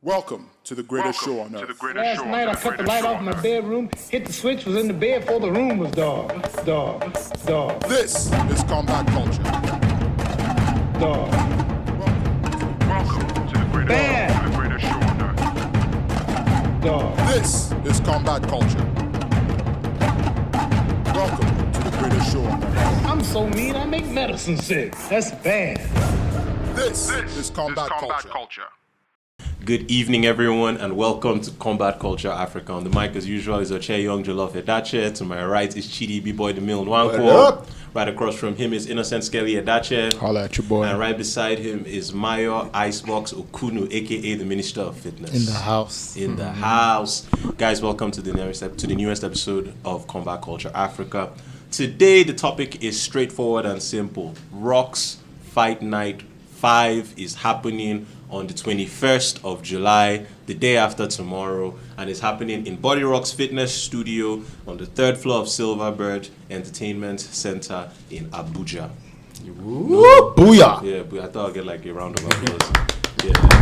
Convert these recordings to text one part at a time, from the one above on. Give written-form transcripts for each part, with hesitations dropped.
Welcome to the greatest show on earth. Last night I cut the light off in my bedroom, hit the switch, was in the bed before the room was dark. This is combat culture. Welcome to the greatest show on earth. This is combat culture. Welcome to the greatest show on earth. I'm so mean I make medicine sick. That's bad. This is combat culture. Good evening, everyone, and welcome to Combat Culture Africa. On the mic, as usual, is Oche Young Jollof Edache. To my right is Chidi B-Boy the Mill Nwankwo. Right across from him is Innocent Skelly Edache. Holla at your boy. And right beside him is Mayo Icebox Okunu, aka the Minister of Fitness. In the house. In the house. Guys, welcome to the newest episode of Combat Culture Africa. Today, the topic is straightforward and simple. Rox Fight Night 5 is happening on the 21st of July, the day after tomorrow, and it's happening in Body Rox Fitness Studio on the 3rd floor of Silverbird Entertainment Center in Abuja. Booyah! Yeah, but I thought I'd get like a round of applause.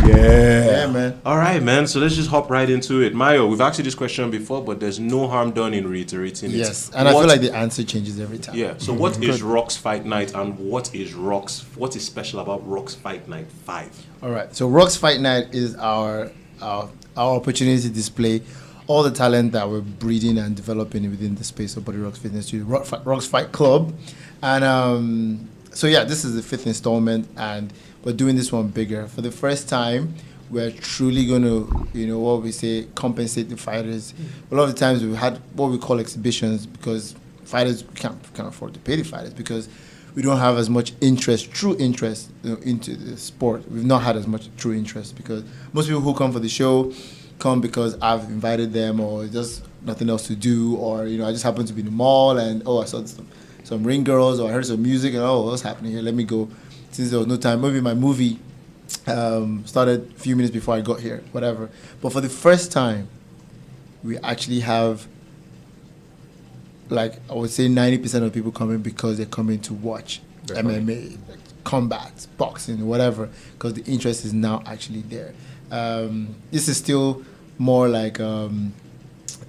Yeah, man. All right, man. So let's just hop right into it. Mayo, we've asked you this question before, but there's no harm done in reiterating it. Yes, and I feel like the answer changes every time. Yeah. So what is Rox Fight Night, and what is special about Rox Fight Night 5? All right. So Rox Fight Night is our opportunity to display all the talent that we're breeding and developing within the space of Body Rox Fitness Studio, Rox Fight Club, and so yeah, this is the 5th installment, and we're doing this one bigger. For the first time, we're truly going to, what we say, compensate the fighters. A lot of the times we've had what we call exhibitions because fighters can't afford to pay the fighters because we don't have as much true interest into the sport. We've not had as much true interest because most people who come for the show come because I've invited them or just nothing else to do, or I just happen to be in the mall and I saw some ring girls, or I heard some music and what's happening here? Let me go. Since there was no time, maybe my movie started a few minutes before I got here, whatever. But for the first time, we actually have, I would say 90% of people coming because they're coming to watch MMA, combat, boxing, whatever, because the interest is now actually there. This is still more like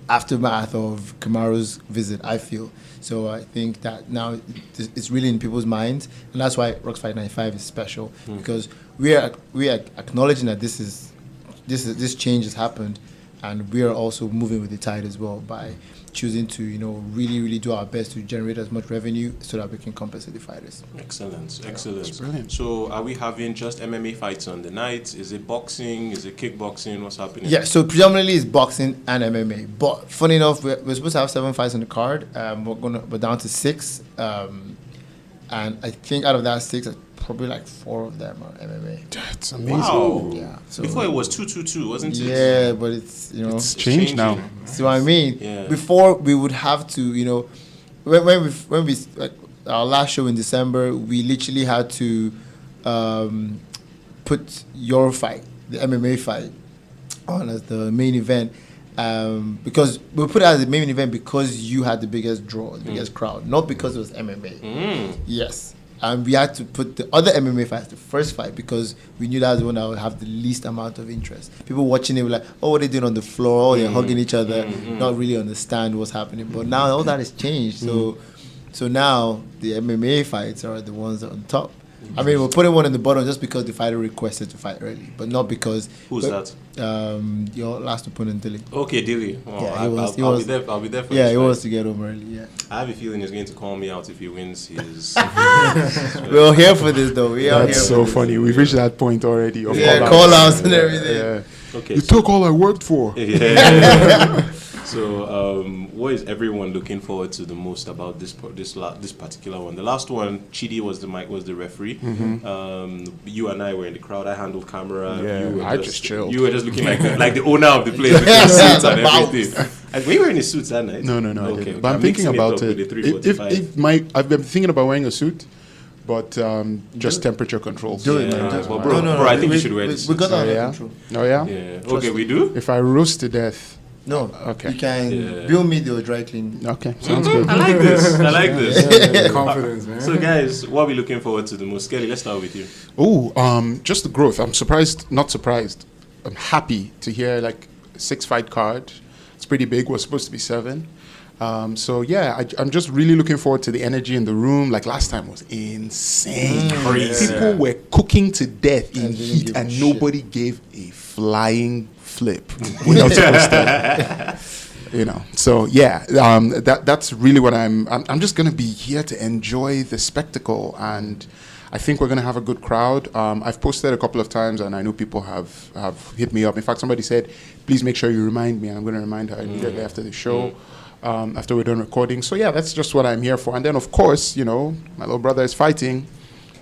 aftermath of Kamaru's visit, I feel. So I think that now it's really in people's minds, and that's why Rox Fight Night 5 is special because we are acknowledging that this change has happened, and we are also moving with the tide as well by choosing to really do our best to generate as much revenue so that we can compensate the fighters. Excellent. That's Brilliant. So are we having just MMA fights on the night? Is it boxing? Is it kickboxing? What's happening? Yeah, so predominantly it's boxing and MMA. But funny enough, we're supposed to have 7 fights on the card. We're down to 6, and I think out of that 6, probably 4 of them are MMA. That's amazing. Wow. Yeah. So before it was 2-2-2, wasn't it? Yeah, but it's it's changed now. See what I mean? Yeah. Before we would have to, when we our last show in December, we literally had to put your fight, the MMA fight, on as the main event. Because we put it as the main event because you had the biggest draw, the biggest crowd, not because it was MMA. Yes. And we had to put the other MMA fight as the first fight because we knew that was the one that would have the least amount of interest. People watching it were like, what are they doing on the floor? Oh, they're hugging each other, not really understand what's happening. But now all that has changed. So now the MMA fights are the ones that are on top. I mean, we're putting one in the bottom just because the fighter requested to fight early, but not because... Who's that? Your last opponent, Dilly. Okay, Dilly. Oh, Yeah, I'll be there for yeah, his he fight. wants to get home early, yeah. I have a feeling he's going to call me out if he wins his... We're here for this, though. That's so funny. We've reached that point already. Of call outs and everything. Yeah. Okay, You took all I worked for. Yeah. So, what is everyone looking forward to the most about this particular one? The last one, Chidi was the referee. You and I were in the crowd. I handled camera. Yeah, I just chilled. You were just looking like the owner of the place with your suits and everything. Were you wearing a suit that night? No. Okay, I didn't. But I'm mixing thinking about up it. with the 345. I've been thinking about wearing a suit, but just temperature controls. Do it, man. Yeah, Do it. well, bro, I think you should wear this. We got that yeah? under control. Oh yeah. Yeah. Okay, we do. If I roast to death. No. Okay. You can bill me the dry clean. Okay, sounds good. I like this. Confidence, man. So, guys, what are we looking forward to the most? Skelly, let's start with you. Just the growth. I'm not surprised. I'm happy to hear like 6-fight card. It's pretty big. We're supposed to be 7. So yeah, I'm just really looking forward to the energy in the room. Like last time was insane. Crazy. People were cooking to death in And didn't heat, give a and shit. nobody gave a flying flip. We're not supposed to. You know, so yeah, that's really what I'm just gonna be here to enjoy the spectacle, and I think we're gonna have a good crowd. I've posted a couple of times, and I know people have hit me up. In fact, somebody said, "Please make sure you remind me," and I'm gonna remind her immediately after the show, after we're done recording. So yeah, that's just what I'm here for. And then of course, you know, my little brother is fighting.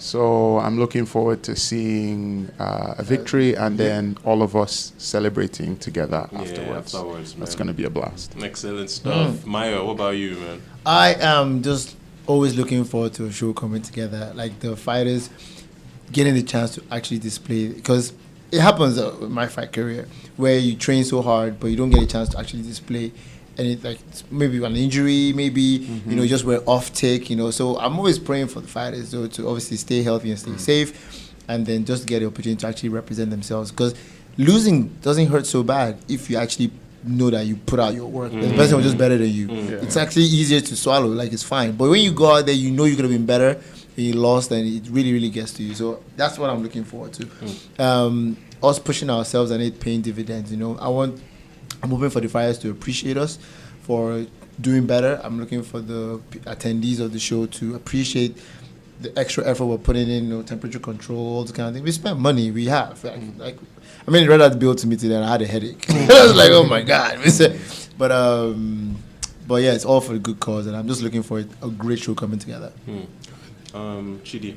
So I'm looking forward to seeing a victory and then all of us celebrating together afterwards. That's going to be a blast. Excellent stuff. Mayo, what about you, man? I am just always looking forward to a show coming together, like the fighters getting the chance to actually display, because it happens in my fight career where you train so hard but you don't get a chance to actually display. And it, like, maybe an injury, maybe you know, just we're off take, you know. So I'm always praying for the fighters though to obviously stay healthy and stay safe, and then just get the opportunity to actually represent themselves, because losing doesn't hurt so bad if you actually know that you put out your work. The person was just better than you. It's actually easier to swallow, like it's fine. But when you go out there, you know you could have been better, and you lost, and it really, really gets to you. So that's what I'm looking forward to. Us pushing ourselves and it paying dividends, you know. I'm hoping for the fighters to appreciate us for doing better. I'm looking for the attendees of the show to appreciate the extra effort we're putting in, you know, temperature control, all this kind of thing. We spent money, we have. Like, I mean, read out the bill to me today and I had a headache. I was like, oh my God. But yeah, it's all for a good cause, and I'm just looking for a great show coming together. Chidi,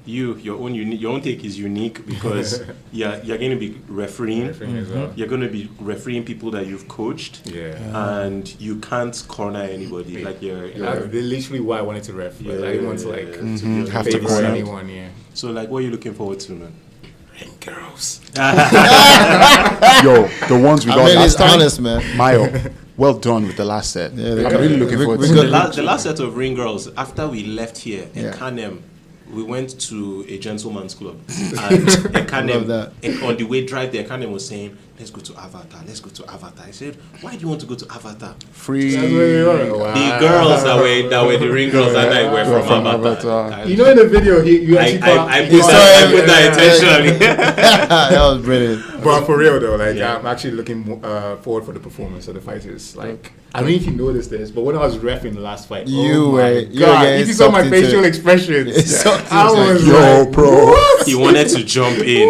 your own take is unique because you're going to be refereeing as well. You're going to be refereeing people that you've coached, and you can't corner anybody. Like you're literally why I wanted to ref. Yeah, I didn't want to Have to favor corner. anyone. Yeah. so like, what are you looking forward to, man? Girls. Yo, the ones we I got mean, last it's time. honest, man. Mayo, well done with the last set. Yeah, I'm really looking forward to we got- it. The last set of ring girls, after we left here in Yeah. Canem, we went to a gentleman's club, and Love that. On the way drive there, Canem was saying, let's go to Avatar, let's go to Avatar. I said, why do you want to go to Avatar? Free. That's where we are. Wow. The girls that were the ring girls that night were from Avatar. You know, in the video, you actually I put that intentionally. That was brilliant. But for real though, like Yeah. I'm actually looking forward for the performance of the fighters. Like I don't know if you noticed this, but when I was reffing the last fight, You oh were- my you were God, getting if you saw my sucked into facial it. expressions, Sucked I into it. was Yo, like, bro. He wanted to jump in.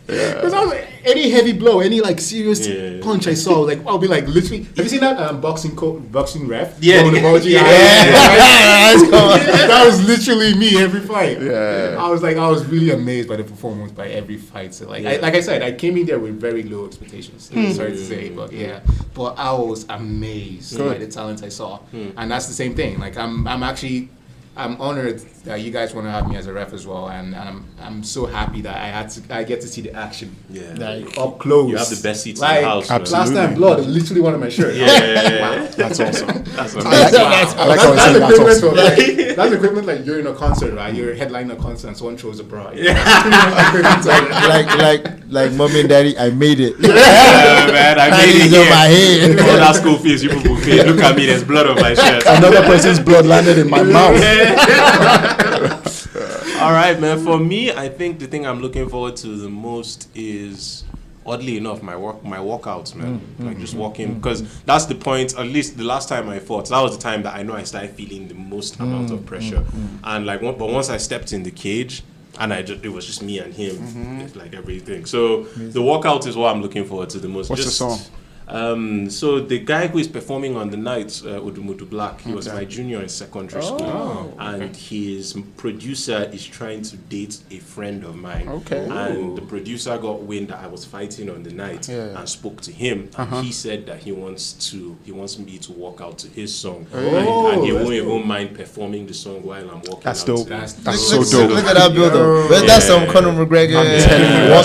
because I was like, any heavy blow, any like serious Yeah. punch I saw, like I'll be like literally. Have you seen that boxing ref? Yeah. Going about you? Yeah. That was literally me every fight. Yeah. I was really amazed by the performance by every fight. So like, like I said, I came in there with very low expectations. Sorry to say, but yeah, but I was amazed by the talent I saw, and that's the same thing. Like I'm honored that you guys want to have me as a ref as well, and I'm so happy that I get to see the action. Yeah. Like up close. You have the best seats in like, the house, man. Last time, blood is literally one of my shirts. Yeah. That's awesome. That's I amazing. like how That's you say that's equivalent awesome. of like that's equivalent like you're in a concert, right? You're headlining a concert and someone throws a bra. Yeah. like mommy and daddy, I made it. Yeah, man, I made it Hands on my here. head. All that school fees you people pay. Look at me, there's blood on my shirt. Another person's blood landed in my mouth. All right, man. For me, I think the thing I'm looking forward to the most is, oddly enough, my workouts, man. Like just walking, because that's the point. At least the last time I fought, that was the time that I know I started feeling the most amount of pressure. And like, but once I stepped in the cage, and it was just me and him, it's like everything. So the workout is what I'm looking forward to the most. What's the song? So the guy who is performing on the night, Udumudu Black, he was my junior in secondary school, and his producer is trying to date a friend of mine. Okay. And the producer got wind that I was fighting on the night and spoke to him, and he said that he wants me to walk out to his song, and he won't even mind performing the song while I'm walking. That's out. dope. That's so dope. Look at that build up. That's some Conor McGregor that's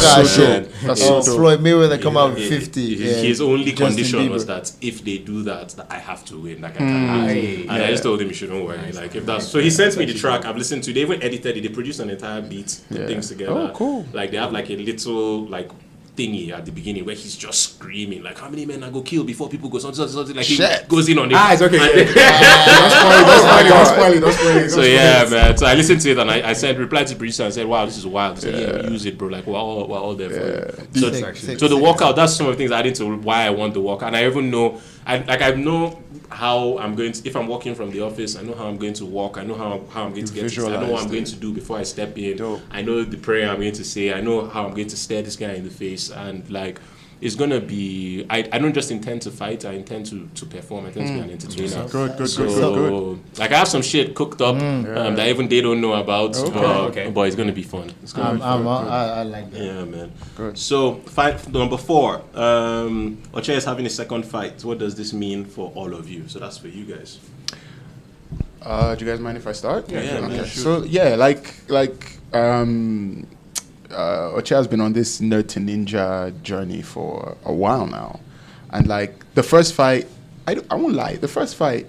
walkout so shit. dope. That's so dope. Floyd Mayweather come out with 50. His only Justin condition was Bieber. that if they do that I have to win. Like I can't lose. And I just told him you shouldn't worry. Like if that's so, he sent me the track. I've listened to. They even edited it. They produced an entire beat, put things together. Oh, cool. Like they have like a little like thingy at the beginning where he's just screaming like, how many men I go kill before people go something like Shit. he goes in on it. It's okay. Don't spoil it. So yeah, man. So I listened to it and I said, replied to producer and said, wow, this is wild. He said, yeah, use it, bro. Like we're all there for it. So, so the walkout, that's some of the things adding to why I want the walkout. And I even know, I know how I'm going to, if I'm walking from the office, I know how I'm going to walk. I know how I'm going to get to, I know what I'm going to do before I step in. Dope. I know the prayer I'm going to say. I know how I'm going to stare this guy in the face. And like, it's gonna be. I don't just intend to fight. I intend to perform. I intend to be an entertainer. Good. Like I have some shit cooked up that even they don't know about. Okay. But it's gonna be fun. It's gonna be fun. I like that. Yeah, man. Good. So fight number 4. Oche is having a second fight. What does this mean for all of you? So that's for you guys. Do you guys mind if I start? Yeah, man. Okay. So yeah, Oche has been on this nerd to ninja journey for a while now, and like the first fight, I won't lie. The first fight,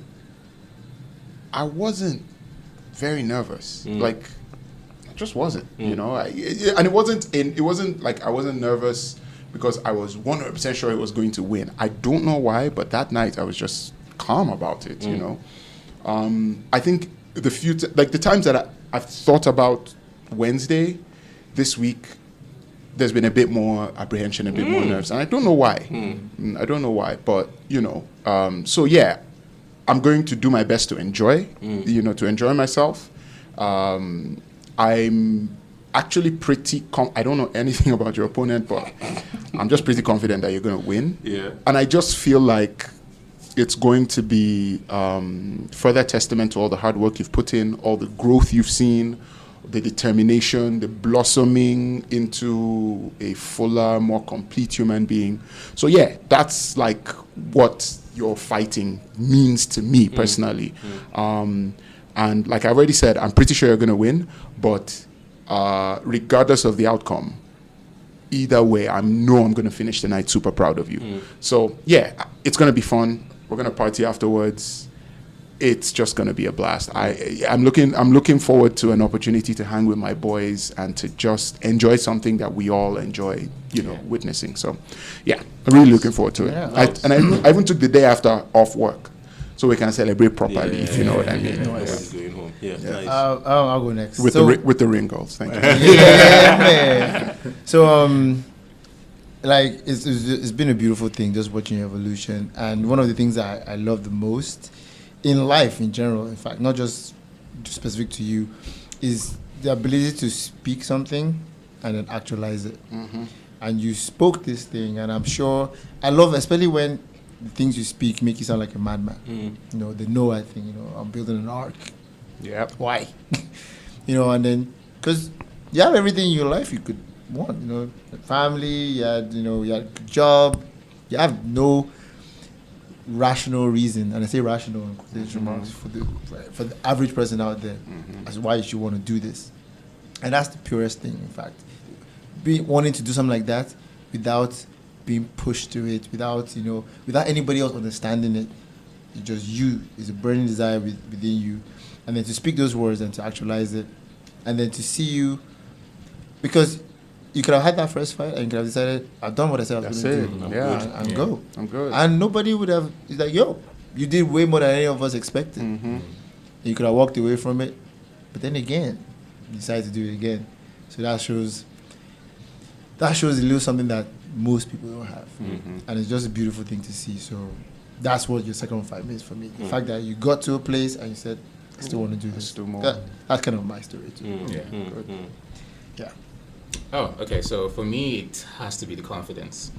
I wasn't very nervous. Like, I just wasn't. You know, and it wasn't like I wasn't nervous because I was 100% sure it was going to win. I don't know why, but that night I was just calm about it. You know, I think the times that I've thought about Wednesday. This week, there's been a bit more apprehension, a bit more nerves, and I don't know why. I don't know why, but you know. So yeah, I'm going to do my best to enjoy, to enjoy myself. I'm actually pretty. I don't know anything about your opponent, but I'm just pretty confident that you're going to win. Yeah. And I just feel like it's going to be further testament to all the hard work you've put in, all the growth you've seen. The determination, the blossoming into a fuller, more complete human being. So yeah, that's like what your fighting means to me personally. And like I already said, I'm pretty sure you're going to win, but regardless of the outcome, either way, I know I'm going to finish the night super proud of you. So yeah, it's going to be fun. We're going to party afterwards. It's just going to be a blast. I'm looking forward to an opportunity to hang with my boys and to just enjoy something that we all enjoy, witnessing. So, yeah, I'm really looking forward to it. Yeah, I even took the day after off work, so we can celebrate properly, if you know what I mean. Nobody's going home. Yeah, nice. I'll go next. With the ring girls, thank you. Yeah, man. So like it's been a beautiful thing just watching your evolution, and one of the things that I love the most in life in general, in fact, not just specific to you, is the ability to speak something and then actualize it. And you spoke this thing, and I'm sure I love, especially when the things you speak make you sound like a madman. The Noah thing. I'm building an ark. Yep. Why? And then because you have everything in your life you could want. Family, you had a good job, you have no rational reason, and I say rational in quotation marks for the average person out there as why you should want to do this. And that's the purest thing, in fact. Wanting to do something like that without being pushed to it, without anybody else understanding it. It's just you. It's a burning desire within you. And then to speak those words and to actualize it, and then to see you, because you could have had that first fight and you could have decided, I've done what I said I was going to do. And go. I'm good. And nobody would have, it's like, yo, you did way more than any of us expected. You could have walked away from it. But then again, you decided to do it again. So that shows a little something that most people don't have. And it's just a beautiful thing to see. So that's what your second fight means for me. The fact that you got to a place and you said, I still want to do this. Still more. That's kind of my story too. Yeah. Oh, okay. So for me, it has to be the confidence,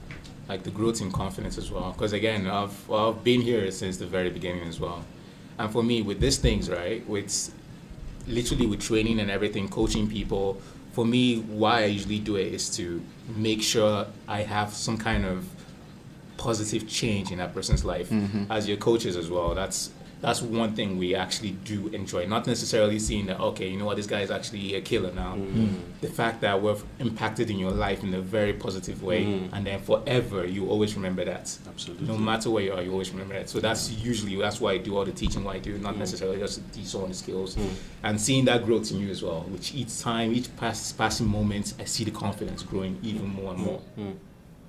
like the growth in confidence as well. Because again, I've been here since the very beginning as well. And for me, with these things, right, with training and everything, coaching people, for me, why I usually do it is to make sure I have some kind of positive change in that person's life. As your coaches as well, that's one thing we actually do enjoy. Not necessarily seeing that, okay, you know what, this guy is actually a killer now. The fact that we've impacted in your life in a very positive way, and then forever, you always remember that. Absolutely. No matter where you are, you always remember that. So that's why I do all the teaching, what I do, not necessarily just to teach someone the skills. And seeing that growth in you as well, which each time, each passing moment, I see the confidence growing even more and more.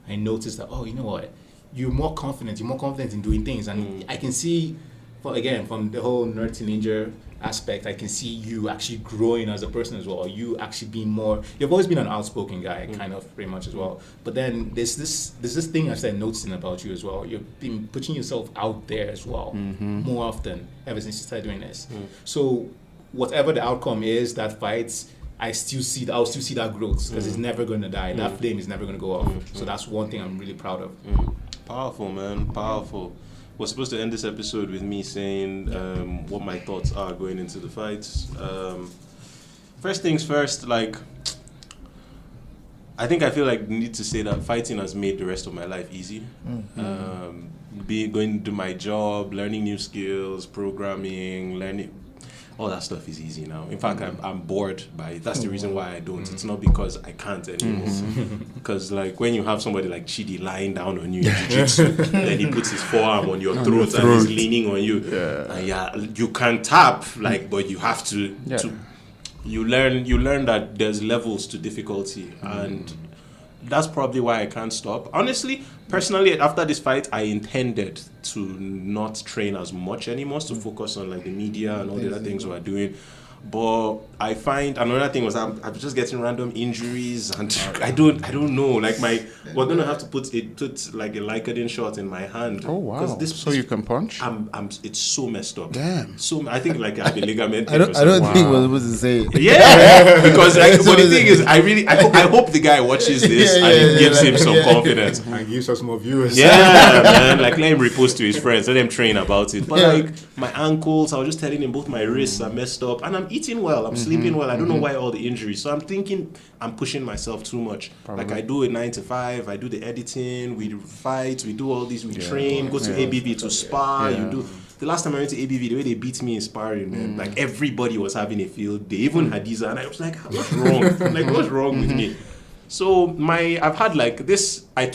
I noticed that, you know what, you're more confident in doing things, and I can see, from the whole nerd to ninja aspect, I can see you actually growing as a person as well. You actually being more. You've always been an outspoken guy, kind of pretty much as well. But then there's this thing I started noticing about you as well. You've been putting yourself out there as well more often ever since you started doing this. So whatever the outcome is, that fights, I'll still see that growth, because it's never going to die. That flame is never going to go off. So that's one thing I'm really proud of. Powerful, man. Powerful. We're supposed to end this episode with me saying what my thoughts are going into the fights. First things first, like, I feel like I need to say that fighting has made the rest of my life easy. Going to do my job, learning new skills, programming, learning. All that stuff is easy now. In fact, I'm bored by it. That's the reason why I don't. It's not because I can't anymore. Because like when you have somebody like Chidi lying down on you in jiu-jitsu, then he puts his forearm on your throat and he's leaning on you. You can tap, like, but you have to. You learn that there's levels to difficulty, and that's probably why I can't stop. Honestly, personally, after this fight, I intended to not train as much anymore, to focus on like the media and all the other things we're doing. But I find another thing was I'm just getting random injuries, and I don't know. Like we're gonna have to put like a Lycodin shot in my hand. Oh wow! So you can punch? It's so messed up. Damn. So I think like I have a ligament. I don't think we're supposed to say it. Yeah, because like, but the thing is, I hope the guy watches this and it gives him some confidence And gives us more viewers. Yeah, man. Like let him repost to his friends, let him train about it. But like my ankles, I was just telling him both my wrists are messed up, and I'm eating well, I'm sleeping well. I don't know why all the injuries. So I'm thinking I'm pushing myself too much. Probably. Like I do a 9 to 5, I do the editing, we fight, we do all these, we train, go to ABV to spar. You do. The last time I went to ABV, the way they beat me in sparring, man, like everybody was having a field day, even Hadiza, and I was like, what's wrong? Like what's wrong with me? So I've had like this. I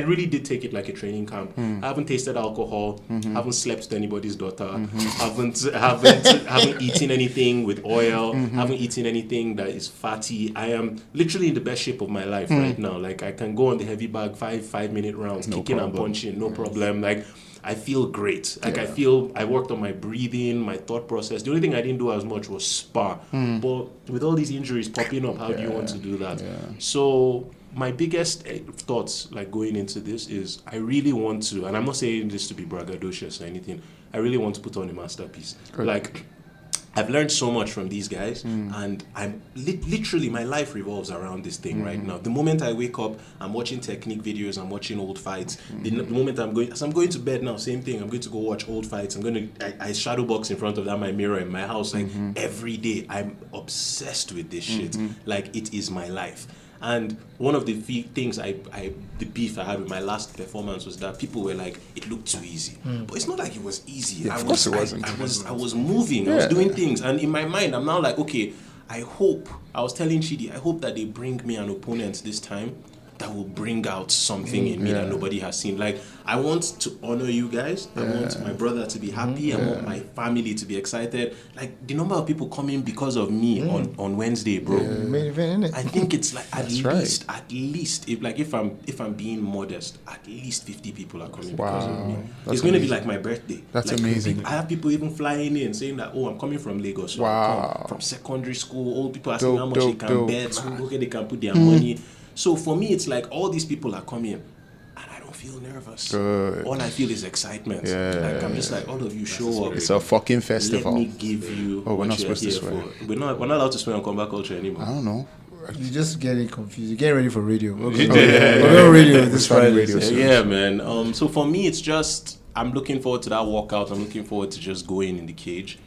really did take it like a training camp. I haven't tasted alcohol. Haven't slept with anybody's daughter. Haven't eaten anything with oil. Haven't eaten anything that is fatty. I am literally in the best shape of my life right now. Like I can go on the heavy bag 5-minute rounds, kicking and punching, no problem. Like I feel great. Like I worked on my breathing, my thought process. The only thing I didn't do as much was spar. But with all these injuries popping up, how do you want to do that? So my biggest thoughts, like going into this, is I really want to, and I'm not saying this to be braggadocious or anything, I really want to put on a masterpiece. Good. Like I've learned so much from these guys, and I'm literally my life revolves around this thing right now. The moment I wake up, I'm watching technique videos, I'm watching old fights. The moment I'm going to bed now, same thing. I'm going to go watch old fights. I shadow box in front of that my mirror in my house like every day. I'm obsessed with this shit. Like it is my life. And one of the things the beef I had with my last performance was that people were like, it looked too easy. But it's not like it was easy. Yeah, of course it wasn't. I was moving, I was doing things. And in my mind, I'm now like, okay, I was telling Chidi, I hope that they bring me an opponent this time that will bring out something in me that nobody has seen. Like, I want to honor you guys. I want my brother to be happy. I want my family to be excited. Like, the number of people coming because of me on Wednesday, bro. I think it's like at least if I'm being modest, at least 50 people are coming because of me. It's going to be like my birthday. That's like, amazing. I have people even flying in saying that, I'm coming from Lagos. So I come from secondary school. Old people asking how much they can bet, so okay, they can put their money. So for me, it's like all these people are coming, and I don't feel nervous. Good. All I feel is excitement. Like I'm just like, all of you show up. It's a fucking festival. Let me give you. We're not supposed to swear. We're not allowed to swear on combat culture anymore. I don't know. You're just getting confused. You're getting ready for radio. Okay. We're on radio this Friday. Radio yeah, man. So for me, it's just I'm looking forward to that walkout. I'm looking forward to just going in the cage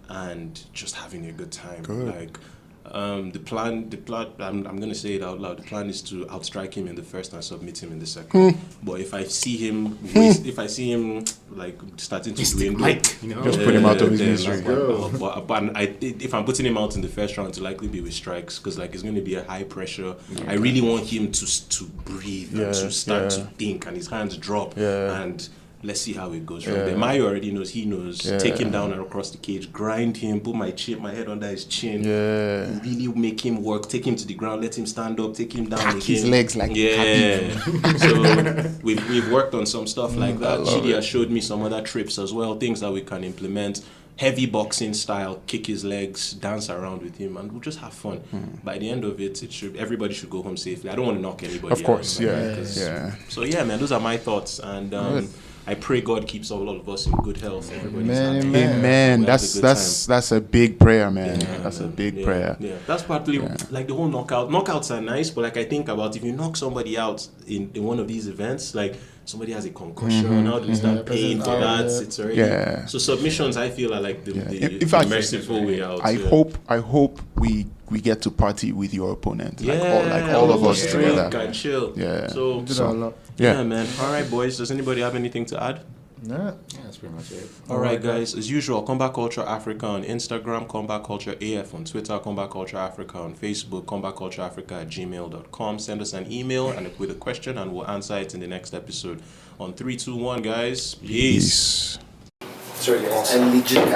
and just having a good time. Good. Like. The plan. I'm gonna say it out loud. The plan is to outstrike him in the first and submit him in the second. But if I see him, like starting to dwindle, just put him out of his misery. If I'm putting him out in the first round, to likely be with strikes, because like it's going to be a high pressure. I really want him to breathe and to start to think, and his hands drop and. let's see how it goes from there. Mayo already knows. He knows. Take him down and across the cage, grind him, put my head under his chin. Really make him work. Take him to the ground. Let him stand up. Take him down. Pack his legs like So we've worked on some stuff like that. Chidi has showed me some other trips as well. Things that we can implement. Heavy boxing style, kick his legs, dance around with him, and we'll just have fun. By the end of it, everybody should go home safely. I don't want to knock anybody Of course, out, So yeah, man, those are my thoughts, and I pray God keeps all of us in good health. Everybody's happy. Amen. That's a big prayer, man. That's a big prayer. Yeah, that's partly like the whole knockout. Knockouts are nice, but like I think about if you knock somebody out in one of these events, like somebody has a concussion, how do we start paying for that? It's already so submissions. I feel are like the merciful way out. I hope we get to party with your opponent, like all of us together. And chill. So yeah, man. All right, boys. Does anybody have anything to add? Nah. That's pretty much it. All right, guys. As usual, Combat Culture Africa on Instagram, Combat Culture AF on Twitter, Combat Culture Africa on Facebook, combatcultureafrica@gmail.com. Send us an email and with a question, and we'll answer it in the next episode. On 3, 2, 1, guys. Peace. Sorry, I legit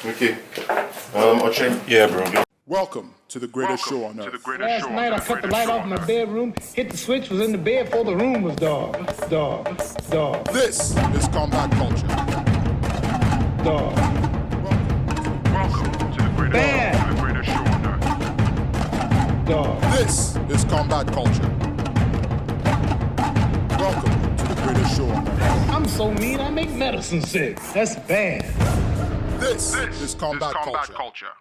Okay. Oche? Yeah, bro. Welcome to the greatest show on earth. Last night I cut the light off my bedroom, hit the switch, was in the bed before the room was dark. This is combat culture. Welcome to the greatest show on earth. This is combat culture. Welcome to the greatest show on earth. I'm so mean I make medicine sick. That's bad. This is combat culture. Culture.